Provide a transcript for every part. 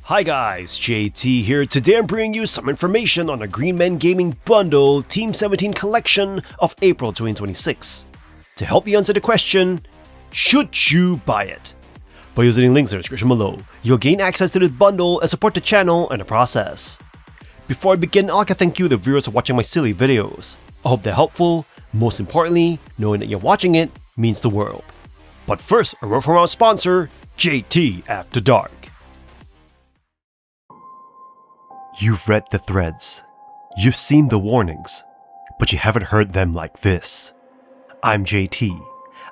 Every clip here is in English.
Hi guys, JT here. Today I'm bringing you some information on the Green Men Gaming Bundle Team17 collection of April 2026. To help you answer the question, should you buy it? By using links in the description below, you'll gain access to this bundle and support the channel in the process. Before I begin, I'd like to thank you the viewers for watching my silly videos. I hope they're helpful. Most importantly, knowing that you're watching it means the world. But first, a word from our sponsor, JT After Dark. You've read the threads, you've seen the warnings, but you haven't heard them like this. I'm JT.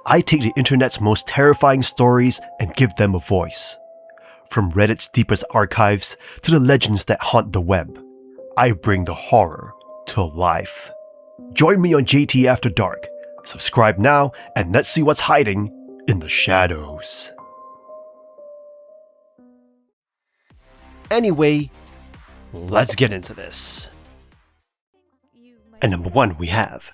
I take the internet's most terrifying stories and give them a voice. From Reddit's deepest archives to the legends that haunt the web, I bring the horror to life. Join me on JT After Dark. Subscribe now and let's see what's hiding in the shadows. Anyway, let's get into this. And number 1 we have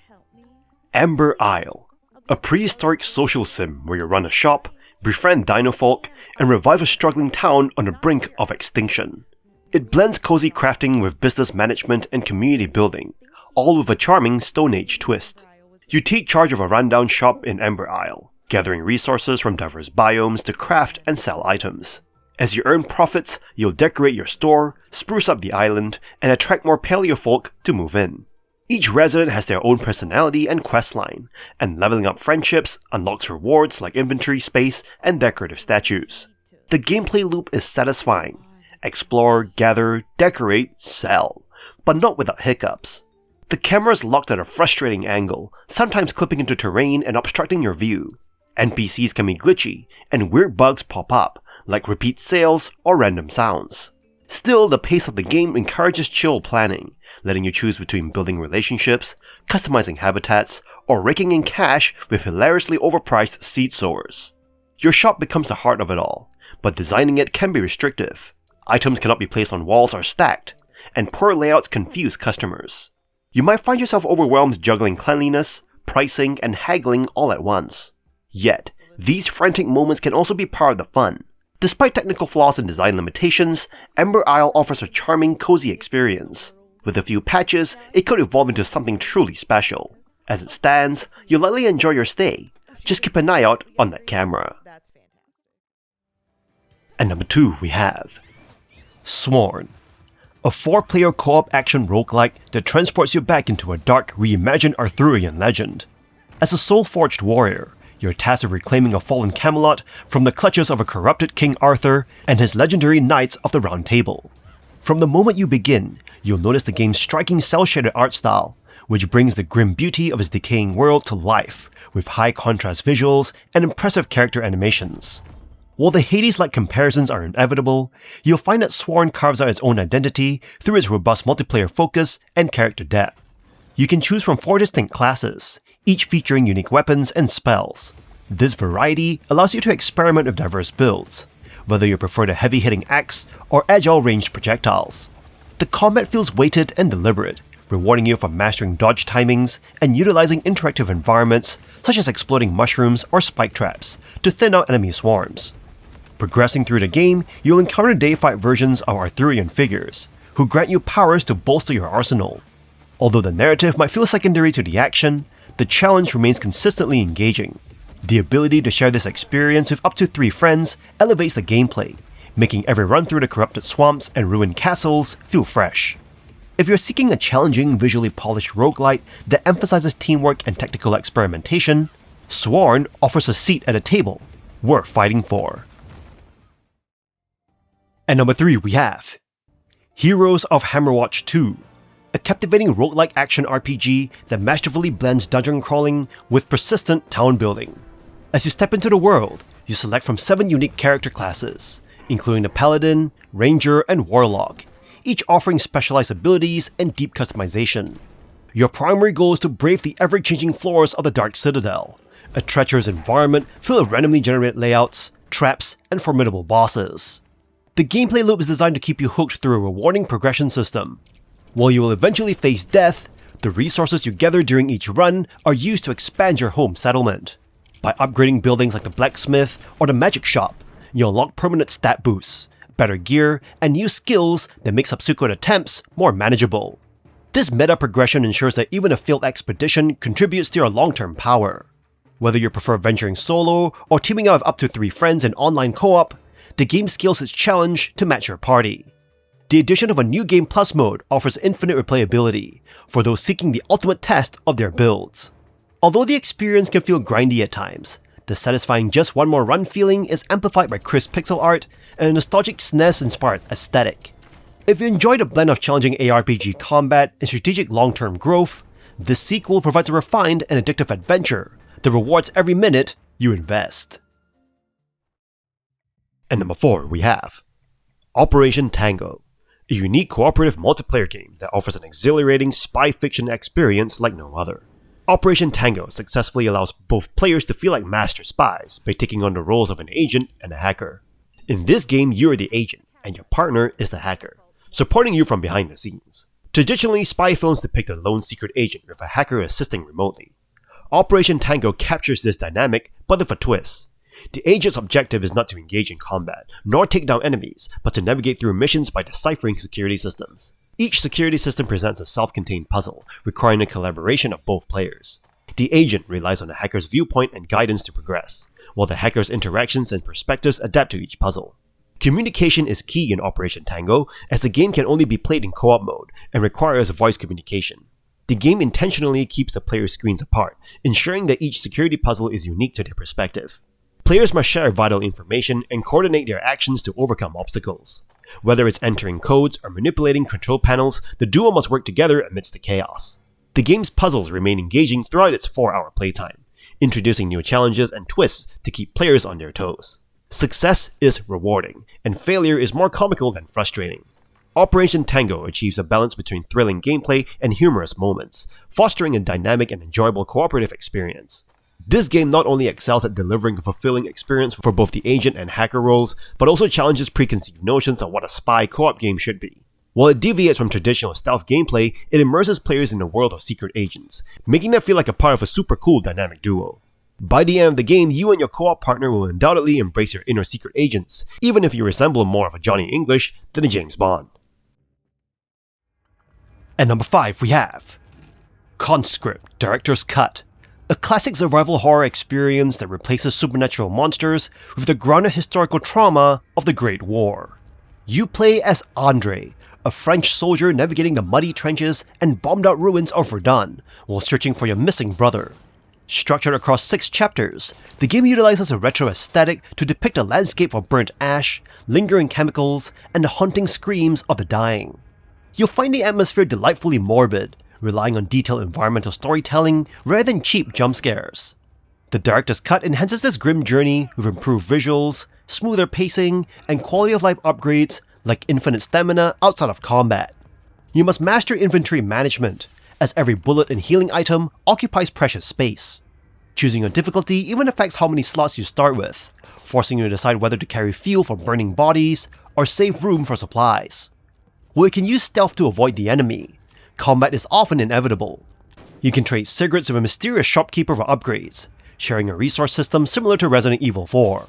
Amber Isle, a prehistoric social sim where you run a shop, befriend dinofolk, and revive a struggling town on the brink of extinction. It blends cozy crafting with business management and community building, all with a charming Stone Age twist. You take charge of a rundown shop in Amber Isle, gathering resources from diverse biomes to craft and sell items. As you earn profits, you'll decorate your store, spruce up the island, and attract more paleofolk to move in. Each resident has their own personality and questline, and leveling up friendships unlocks rewards like inventory space and decorative statues. The gameplay loop is satisfying. Explore, gather, decorate, sell, but not without hiccups. The camera is locked at a frustrating angle, sometimes clipping into terrain and obstructing your view. NPCs can be glitchy, and weird bugs pop up, like repeat sales or random sounds. Still, the pace of the game encourages chill planning, letting you choose between building relationships, customizing habitats, or raking in cash with hilariously overpriced seed sowers. Your shop becomes the heart of it all, but designing it can be restrictive. Items cannot be placed on walls or stacked, and poor layouts confuse customers. You might find yourself overwhelmed juggling cleanliness, pricing, and haggling all at once. Yet, these frantic moments can also be part of the fun. Despite technical flaws and design limitations, Amber Isle offers a charming, cozy experience. With a few patches, it could evolve into something truly special. As it stands, you'll likely enjoy your stay. Just keep an eye out on that camera. And number 2 we have Sworn, a 4-player co-op action roguelike that transports you back into a dark, reimagined Arthurian legend. As a soul-forged warrior, you're tasked with reclaiming a fallen Camelot from the clutches of a corrupted King Arthur and his legendary Knights of the Round Table. From the moment you begin, you'll notice the game's striking cel-shaded art style, which brings the grim beauty of its decaying world to life, with high-contrast visuals and impressive character animations. While the Hades-like comparisons are inevitable, you'll find that Sworn carves out its own identity through its robust multiplayer focus and character depth. You can choose from 4 distinct classes, each featuring unique weapons and spells. This variety allows you to experiment with diverse builds, whether you prefer the heavy-hitting axe or agile ranged projectiles. The combat feels weighted and deliberate, rewarding you for mastering dodge timings and utilizing interactive environments such as exploding mushrooms or spike traps to thin out enemy swarms. Progressing through the game, you'll encounter deified versions of Arthurian figures, who grant you powers to bolster your arsenal. Although the narrative might feel secondary to the action, the challenge remains consistently engaging. The ability to share this experience with up to 3 friends elevates the gameplay, making every run through the corrupted swamps and ruined castles feel fresh. If you're seeking a challenging, visually polished roguelite that emphasizes teamwork and tactical experimentation, Sworn offers a seat at a table worth fighting for. And number 3 we have Heroes of Hammerwatch II, a captivating roguelike action RPG that masterfully blends dungeon crawling with persistent town building. As you step into the world, you select from 7 unique character classes, including the Paladin, Ranger, and Warlock, each offering specialized abilities and deep customization. Your primary goal is to brave the ever-changing floors of the Dark Citadel, a treacherous environment filled with randomly generated layouts, traps, and formidable bosses. The gameplay loop is designed to keep you hooked through a rewarding progression system. While you will eventually face death, the resources you gather during each run are used to expand your home settlement. By upgrading buildings like the blacksmith or the magic shop, you unlock permanent stat boosts, better gear, and new skills that make subsequent attempts more manageable. This meta progression ensures that even a failed expedition contributes to your long-term power. Whether you prefer venturing solo or teaming up with up to 3 friends in online co-op, the game scales its challenge to match your party. The addition of a new Game Plus mode offers infinite replayability for those seeking the ultimate test of their builds. Although the experience can feel grindy at times, the satisfying just one more run feeling is amplified by crisp pixel art and a nostalgic SNES-inspired aesthetic. If you enjoyed a blend of challenging ARPG combat and strategic long-term growth, this sequel provides a refined and addictive adventure that rewards every minute you invest. And number 4, we have Operation Tango, a unique cooperative multiplayer game that offers an exhilarating spy fiction experience like no other. Operation Tango successfully allows both players to feel like master spies by taking on the roles of an agent and a hacker. In this game, you're the agent, and your partner is the hacker, supporting you from behind the scenes. Traditionally, spy films depict a lone secret agent with a hacker assisting remotely. Operation Tango captures this dynamic, but with a twist. The agent's objective is not to engage in combat, nor take down enemies, but to navigate through missions by deciphering security systems. Each security system presents a self-contained puzzle, requiring the collaboration of both players. The agent relies on the hacker's viewpoint and guidance to progress, while the hacker's interactions and perspectives adapt to each puzzle. Communication is key in Operation Tango, as the game can only be played in co-op mode and requires voice communication. The game intentionally keeps the players' screens apart, ensuring that each security puzzle is unique to their perspective. Players must share vital information and coordinate their actions to overcome obstacles. Whether it's entering codes or manipulating control panels, the duo must work together amidst the chaos. The game's puzzles remain engaging throughout its 4-hour playtime, introducing new challenges and twists to keep players on their toes. Success is rewarding, and failure is more comical than frustrating. Operation Tango achieves a balance between thrilling gameplay and humorous moments, fostering a dynamic and enjoyable cooperative experience. This game not only excels at delivering a fulfilling experience for both the agent and hacker roles, but also challenges preconceived notions of what a spy co-op game should be. While it deviates from traditional stealth gameplay, it immerses players in the world of secret agents, making them feel like a part of a super cool dynamic duo. By the end of the game, you and your co-op partner will undoubtedly embrace your inner secret agents, even if you resemble more of a Johnny English than a James Bond. And number 5, we have Conscript Directors Cut, a classic survival horror experience that replaces supernatural monsters with the grounded historical trauma of the Great War. You play as Andre, a French soldier navigating the muddy trenches and bombed-out ruins of Verdun while searching for your missing brother. Structured across 6 chapters, the game utilizes a retro aesthetic to depict a landscape of burnt ash, lingering chemicals, and the haunting screams of the dying. You'll find the atmosphere delightfully morbid, relying on detailed environmental storytelling rather than cheap jump scares. The Director's Cut enhances this grim journey with improved visuals, smoother pacing, and quality of life upgrades like infinite stamina outside of combat. You must master inventory management, as every bullet and healing item occupies precious space. Choosing your difficulty even affects how many slots you start with, forcing you to decide whether to carry fuel for burning bodies or save room for supplies. While you can use stealth to avoid the enemy, combat is often inevitable. You can trade cigarettes with a mysterious shopkeeper for upgrades, sharing a resource system similar to Resident Evil 4.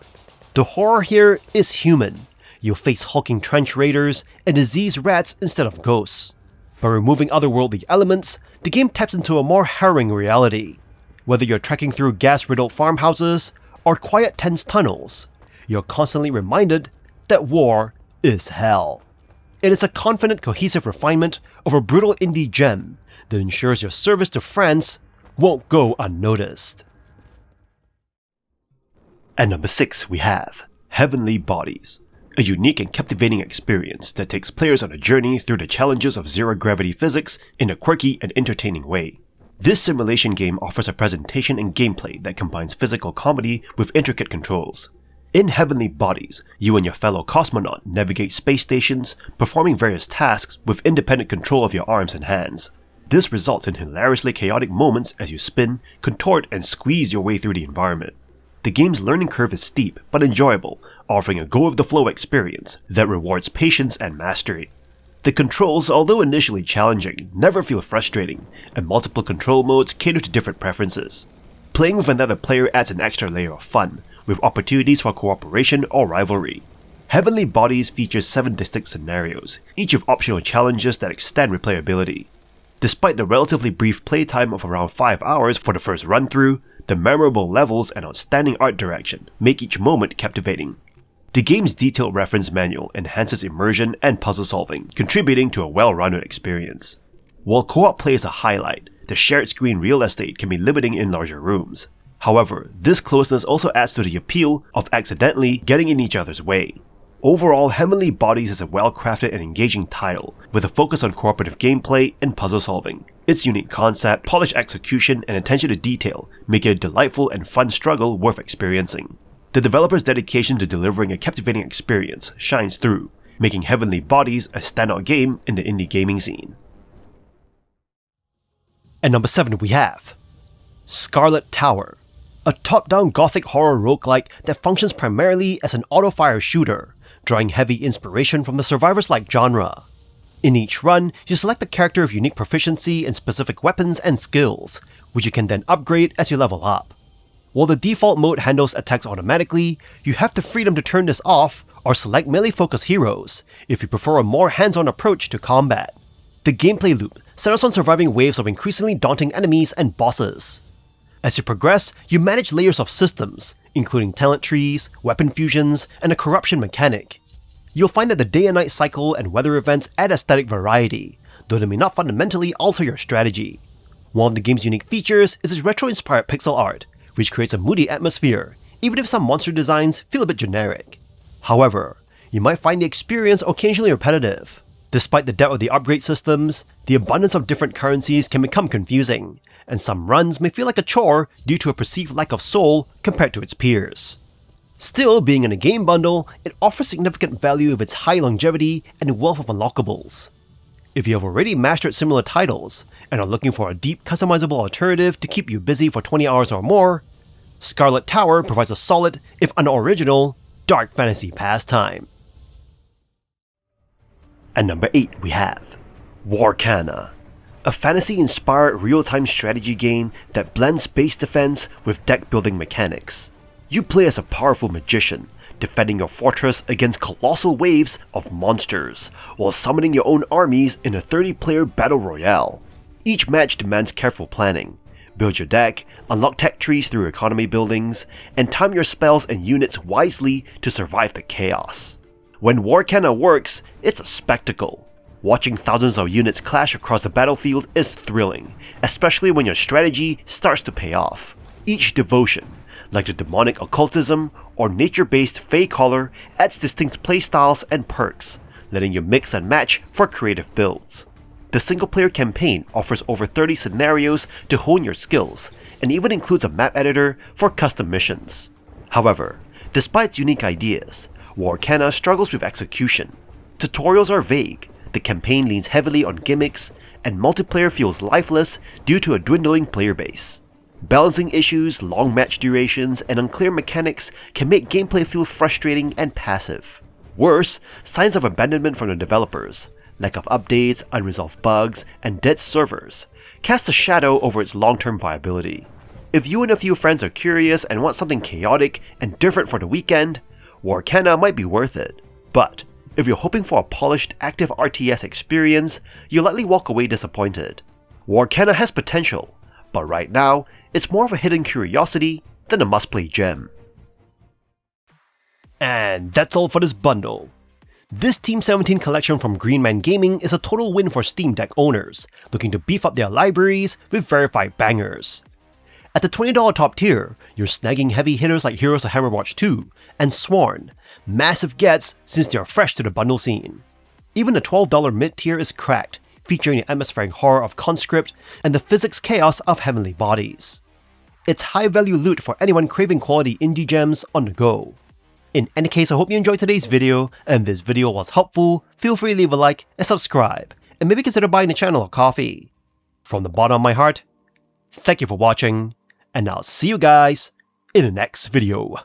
The horror here is human. You'll face hulking trench raiders and diseased rats instead of ghosts. By removing otherworldly elements, the game taps into a more harrowing reality. Whether you're trekking through gas-riddled farmhouses or quiet tense tunnels, you're constantly reminded that war is hell. It is a confident, cohesive refinement of a brutal indie gem that ensures your service to France won't go unnoticed. At number 6, we have Heavenly Bodies, a unique and captivating experience that takes players on a journey through the challenges of zero-gravity physics in a quirky and entertaining way. This simulation game offers a presentation and gameplay that combines physical comedy with intricate controls. In Heavenly Bodies, you and your fellow cosmonaut navigate space stations, performing various tasks with independent control of your arms and hands. This results in hilariously chaotic moments as you spin, contort, and squeeze your way through the environment. The game's learning curve is steep but enjoyable, offering a go-with-the-flow experience that rewards patience and mastery. The controls, although initially challenging, never feel frustrating, and multiple control modes cater to different preferences. Playing with another player adds an extra layer of fun, with opportunities for cooperation or rivalry. Heavenly Bodies features 7 distinct scenarios, each with optional challenges that extend replayability. Despite the relatively brief playtime of around 5 hours for the first run-through, the memorable levels and outstanding art direction make each moment captivating. The game's detailed reference manual enhances immersion and puzzle solving, contributing to a well-rounded experience. While co-op play is a highlight, the shared screen real estate can be limiting in larger rooms. However, this closeness also adds to the appeal of accidentally getting in each other's way. Overall, Heavenly Bodies is a well-crafted and engaging title, with a focus on cooperative gameplay and puzzle solving. Its unique concept, polished execution, and attention to detail make it a delightful and fun struggle worth experiencing. The developer's dedication to delivering a captivating experience shines through, making Heavenly Bodies a standout game in the indie gaming scene. At number 7 we have Scarlet Tower, a top-down gothic horror roguelike that functions primarily as an auto-fire shooter, drawing heavy inspiration from the survivors-like genre. In each run, you select a character of unique proficiency in specific weapons and skills, which you can then upgrade as you level up. While the default mode handles attacks automatically, you have the freedom to turn this off or select melee-focused heroes if you prefer a more hands-on approach to combat. The gameplay loop centers on surviving waves of increasingly daunting enemies and bosses. As you progress, you manage layers of systems, including talent trees, weapon fusions, and a corruption mechanic. You'll find that the day and night cycle and weather events add aesthetic variety, though they may not fundamentally alter your strategy. One of the game's unique features is its retro-inspired pixel art, which creates a moody atmosphere, even if some monster designs feel a bit generic. However, you might find the experience occasionally repetitive. Despite the depth of the upgrade systems, the abundance of different currencies can become confusing, and some runs may feel like a chore due to a perceived lack of soul compared to its peers. Still, being in a game bundle, it offers significant value with its high longevity and wealth of unlockables. If you have already mastered similar titles, and are looking for a deep customizable alternative to keep you busy for 20 hours or more, Scarlet Tower provides a solid, if unoriginal, dark fantasy pastime. At number 8 we have Warcana, a fantasy-inspired real-time strategy game that blends base defense with deck-building mechanics. You play as a powerful magician, defending your fortress against colossal waves of monsters, while summoning your own armies in a 30-player battle royale. Each match demands careful planning. Build your deck, unlock tech trees through economy buildings, and time your spells and units wisely to survive the chaos. When Warcana works, it's a spectacle. Watching thousands of units clash across the battlefield is thrilling, especially when your strategy starts to pay off. Each devotion, like the demonic occultism or nature-based Fey Collar, adds distinct playstyles and perks, letting you mix and match for creative builds. The single-player campaign offers over 30 scenarios to hone your skills, and even includes a map editor for custom missions. However, despite its unique ideas, Warcana struggles with execution. Tutorials are vague, the campaign leans heavily on gimmicks, and multiplayer feels lifeless due to a dwindling player base. Balancing issues, long match durations, and unclear mechanics can make gameplay feel frustrating and passive. Worse, signs of abandonment from the developers, lack of updates, unresolved bugs, and dead servers, cast a shadow over its long-term viability. If you and a few friends are curious and want something chaotic and different for the weekend, Warcana might be worth it. But if you're hoping for a polished, active RTS experience, you'll likely walk away disappointed. Warcana has potential, but right now, it's more of a hidden curiosity than a must-play gem. And that's all for this bundle. This Team17 collection from Greenman Gaming is a total win for Steam Deck owners, looking to beef up their libraries with verified bangers. At the $20 top tier, you're snagging heavy hitters like Heroes of Hammerwatch II and Sworn, massive gets since they are fresh to the bundle scene. Even the $12 mid tier is cracked, featuring the atmospheric horror of Conscript and the physics chaos of Heavenly Bodies. It's high value loot for anyone craving quality indie gems on the go. In any case, I hope you enjoyed today's video, and if this video was helpful, feel free to leave a like and subscribe, and maybe consider buying the channel a coffee. From the bottom of my heart, thank you for watching, and I'll see you guys in the next video.